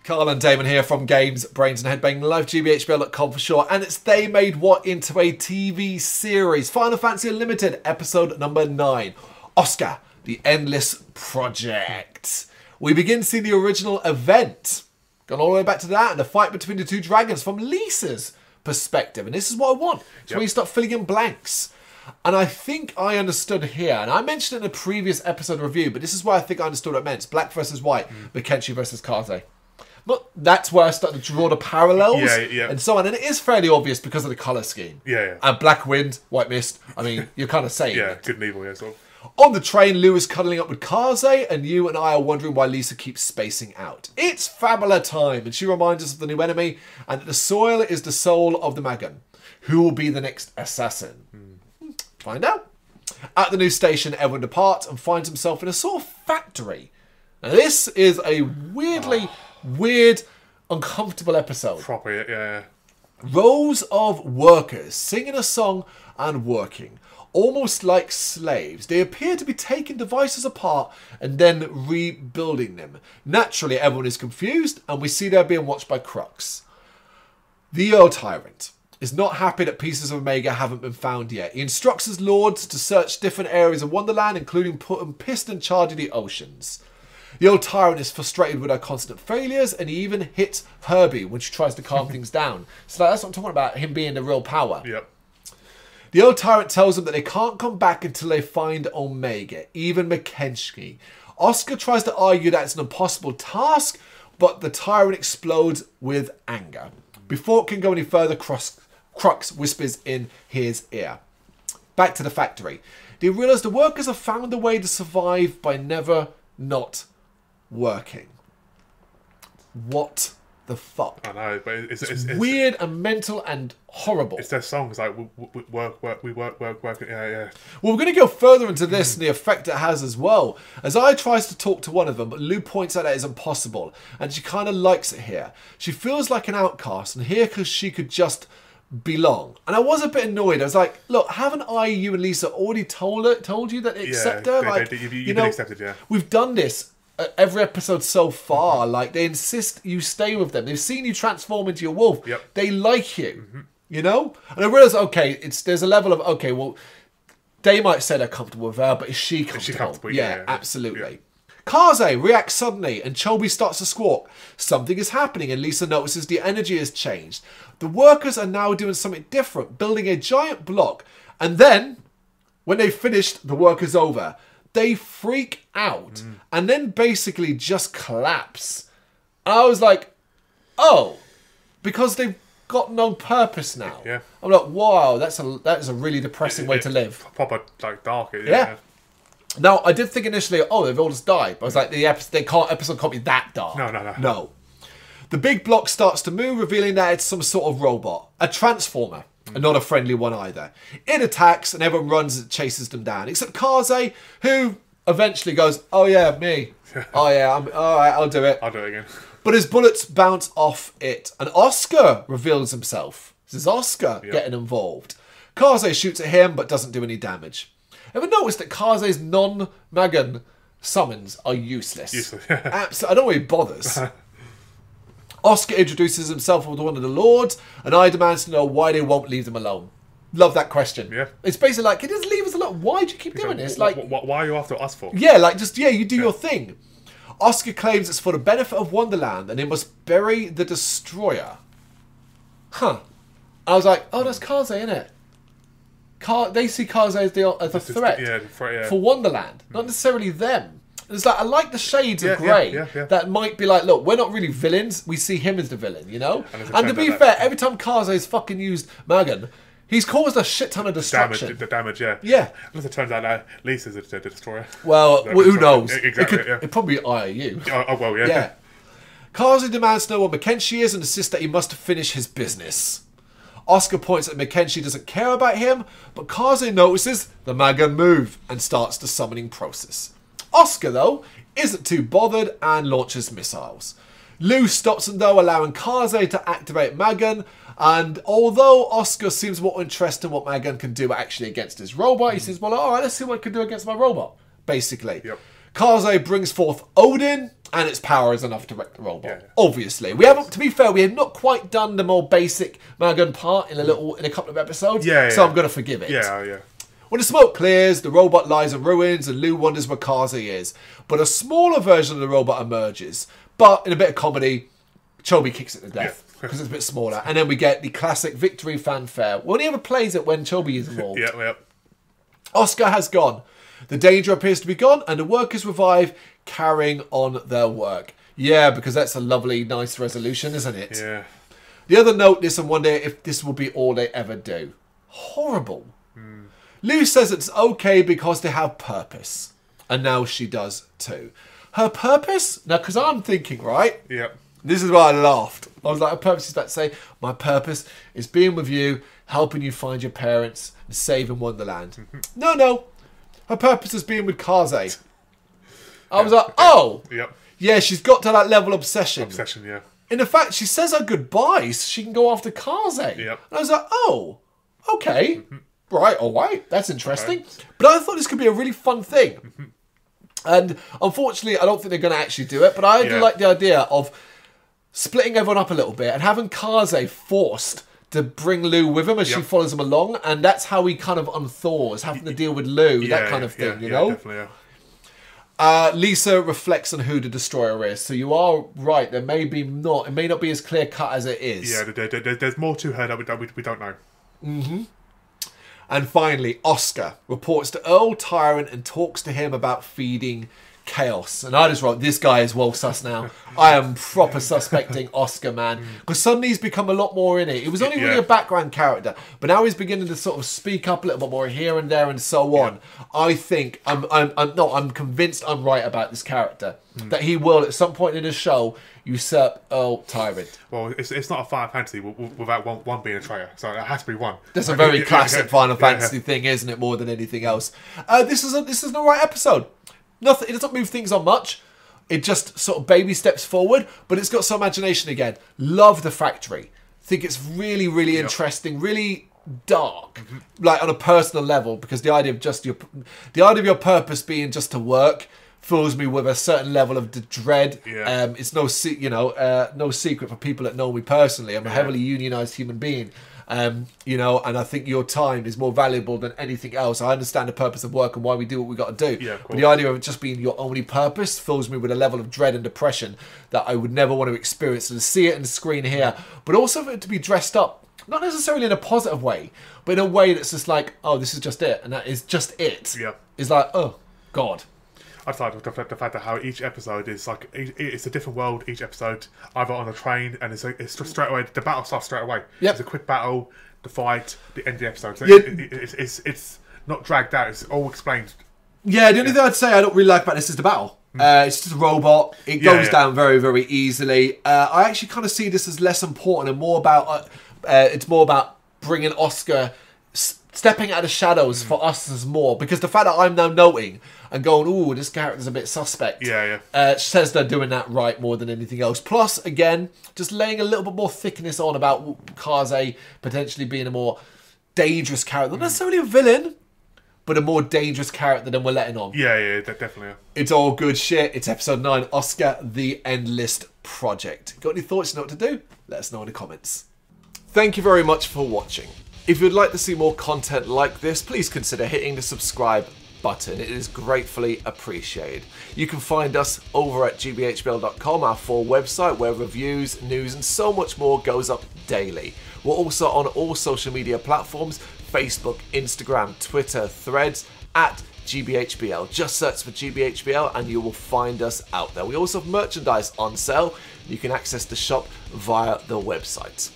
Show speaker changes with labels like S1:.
S1: Carl and Damon here from Games, Brains and Head-Banging Life, gbhbl.com for sure. And it's They Made What into a TV series. Final Fantasy Unlimited, episode number 9. Oscha, the Endless Project. We begin seeing the original event. Gone all the way back to that and the fight between the two dragons from Lisa's perspective. And this is what I want. It's where you start filling in blanks. And I think I understood here, and I mentioned it in a previous episode review, but this is where I think I understood what it meant. It's black versus white, McKenzie versus Kaze. But that's where I started to draw the parallels and so on. And it is fairly obvious because of the colour scheme. And black wind, white mist. I mean, you're kind of saying it.
S2: Good and evil, yeah, sort of.
S1: On the train, Lou is cuddling up with Kaze, and you and I are wondering why Lisa keeps spacing out. It's Fabula time, and she reminds us of the new enemy, and that the soil is the soul of the Magan. Who will be the next assassin? Find out. At the new station, everyone departs and finds himself in a sort of factory. Now, this is a weirdly weird, uncomfortable episode.
S2: Proper, yeah.
S1: Rows of workers singing a song and working. Almost like slaves. They appear to be taking devices apart and then rebuilding them. Naturally, everyone is confused, and we see they're being watched by Crux. The Earl Tyrant is not happy that pieces of Omega haven't been found yet. He instructs his lords to search different areas of Wonderland, including putting Pist in charge of the oceans. The old tyrant is frustrated with her constant failures, and he even hits Herbie when she tries to calm things down. So that's what I'm talking about, him being the real power. The old tyrant tells them that they can't come back until they find Omega, even McKenzie. Oscha tries to argue that it's an impossible task, but the tyrant explodes with anger. Before it can go any further, Crux whispers in his ear. Back to the factory. They realise the workers have found a way to survive by never not working. What the fuck?
S2: I know, but it's
S1: weird and mental and horrible.
S2: It's their songs like we work, yeah.
S1: Well, we're going to go further into this and the effect it has as well. As I tries to talk to one of them, but Lou points out that it's impossible, and she kind of likes it here. She feels like an outcast, and here because she could just belong. And I was a bit annoyed. I was like, look, haven't I, you and Lisa already told you that they accept her? Like,
S2: you've been accepted, yeah.
S1: We've done this every episode so far. Like, they insist you stay with them. They've seen you transform into your wolf. They like you, you know? And I realised, okay, there's a level of, okay, well, they might say they're comfortable with her, but is she comfortable?
S2: Is she comfortable?
S1: Yeah, absolutely. Kaze reacts suddenly and Chobi starts to squawk. Something is happening and Lisa notices the energy has changed. The workers are now doing something different, building a giant block. And then, when they finished, the work is over. They freak out and then basically just collapse. And I was like, oh, because they've got no purpose now. I'm like, wow, that is a really depressing way to live.
S2: Proper, like, dark.
S1: Now, I did think initially, oh, they've all just died. But I was like, the episode can't be that dark. No. The big block starts to move, revealing that it's some sort of robot. A transformer. And not a friendly one either. It attacks and everyone runs and chases them down. Except Kaze, who eventually goes, oh yeah, me. Oh yeah, alright, I'll do it.
S2: I'll do it again.
S1: But his bullets bounce off it. And Oscha reveals himself. This is Oscha getting involved. Kaze shoots at him but doesn't do any damage. Ever noticed that Kaze's non-Magan summons are useless? Absolutely. I don't know why he bothers. Oscha introduces himself with one of the lords, and I demands to know why they won't leave them alone. Love that question. It's basically like, can you just leave us alone? Why do you keep doing this? Like,
S2: why are you after us for?
S1: Yeah, like, just, you do your thing. Oscha claims it's for the benefit of Wonderland, and they must bury the Destroyer. I was like, oh, that's Kaze, innit? They see Kaze as a threat for Wonderland, not necessarily them. It's like, I like the shades of grey that might be like, look, we're not really villains. We see him as the villain, you know? And to be fair, every time Kaze's fucking used Magan, he's caused a shit ton of destruction.
S2: The damage,
S1: Yeah.
S2: Unless it turns out Lisa's the destroyer.
S1: Well, who knows?
S2: Exactly,
S1: it probably IOU.
S2: Oh, well, yeah.
S1: Kaze demands to know what McKenzie is and insists that he must finish his business. Oscha points that McKenzie doesn't care about him, but Kaze notices the Magan move and starts the summoning process. Oscha, though, isn't too bothered and launches missiles. Lou stops him, though, allowing Kaze to activate Magan, and although Oscha seems more interested in what Magan can do actually against his robot, he says, well, alright, let's see what it can do against my robot, basically. Kaze brings forth Odin, and its power is enough to wreck the robot.
S2: Yeah.
S1: Obviously, we haven't. To be fair, we have not quite done the more basic Magun part in a couple of episodes. So I'm going to forgive it.
S2: Yeah.
S1: When the smoke clears, the robot lies in ruins, and Lou wonders where Kaze is. But a smaller version of the robot emerges. But in a bit of comedy, Chobi kicks it to death because it's a bit smaller, and then we get the classic victory fanfare. We only ever plays it when Chobi is involved.
S2: Yeah.
S1: Oscar has gone. The danger appears to be gone, and the workers revive, carrying on their work. Yeah, because that's a lovely, nice resolution, isn't it?
S2: Yeah.
S1: The other note is, and wonder if this will be all they ever do. Horrible. Lou says it's okay because they have purpose. And now she does too. Her purpose? Now, because I'm thinking, right?
S2: Yeah.
S1: This is why I laughed. I was like, her purpose is about to say, my purpose is being with you, helping you find your parents, and saving Wonderland. No. Her purpose is being with Kaze. I was like, oh.
S2: Yep.
S1: Yeah, she's got to that level of obsession.
S2: Obsession, yeah.
S1: In fact, she says her goodbyes so she can go after Kaze.
S2: Yep.
S1: And I was like, oh, okay. Right, all right. That's interesting. But I thought this could be a really fun thing. And unfortunately, I don't think they're going to actually do it. But I do like the idea of splitting everyone up a little bit and having Kaze forced to bring Lou with him as she follows him along. And that's how he kind of unthaws, having to deal with Lou, that kind of thing, you know?
S2: Definitely, yeah.
S1: Lisa reflects on who the destroyer is. So you are right. It may not be as clear cut as it is.
S2: Yeah, there's more to her that we don't know.
S1: And finally, Oscar reports to Earl Tyrant and talks to him about feeding chaos. And I just wrote, this guy is well sus now. I am proper suspecting Oscar, man. Because suddenly he's become a lot more in it. He was only really a background character. But now he's beginning to sort of speak up a little bit more here and there and so on. I think, I'm convinced I'm right about this character. That he will, at some point in the show, usurp Earl Tyrant.
S2: Well, it's not a Final Fantasy without one being a traitor. So it has to be one.
S1: That's a very classic Final Fantasy thing, isn't it? More than anything else. This is an alright episode. Nothing. It doesn't move things on much. It just sort of baby steps forward, but it's got some imagination again. Love the factory. Think it's really, really interesting, really dark, like on a personal level, because the idea of your purpose being just to work fills me with a certain level of dread. It's no secret for people that know me personally. I'm a heavily unionized human being. And I think your time is more valuable than anything else. I understand the purpose of work and why we do what we got to do. But the idea of it just being your only purpose fills me with a level of dread and depression that I would never want to experience. And to see it in the screen here, but also for it to be dressed up, not necessarily in a positive way, but in a way that's just like, oh, this is just it. And that is just it. It's like, oh, God.
S2: I just like the fact that how each episode is like, it's a different world each episode, either on a train, and it's just straight away, the battle starts straight away. It's a quick battle, the fight, the end of the episode. So it's not dragged out, it's all explained. Yeah,
S1: the only thing I'd say I don't really like about this is the battle. It's just a robot. It goes down very, very easily. I actually kind of see this as less important and more about, it's more about bringing Oscar, stepping out of the shadows for us as more. Because the fact that I'm now noting and going, ooh, this character's a bit suspect. Says they're doing that right more than anything else. Plus, again, just laying a little bit more thickness on about Kaze potentially being a more dangerous character. Not necessarily a villain, but a more dangerous character than we're letting on.
S2: Definitely.
S1: It's all good shit. It's episode 9, Oscar, the Endless Project. Got any thoughts? You know what to do? Let us know in the comments. Thank you very much for watching. If you'd like to see more content like this, please consider hitting the subscribe button. It is gratefully appreciated. You can find us over at gbhbl.com, our full website where reviews, news and so much more goes up daily. We're also on all social media platforms, Facebook, Instagram, Twitter, Threads, at GBHBL. Just search for GBHBL and you will find us out there. We also have merchandise on sale. You can access the shop via the website.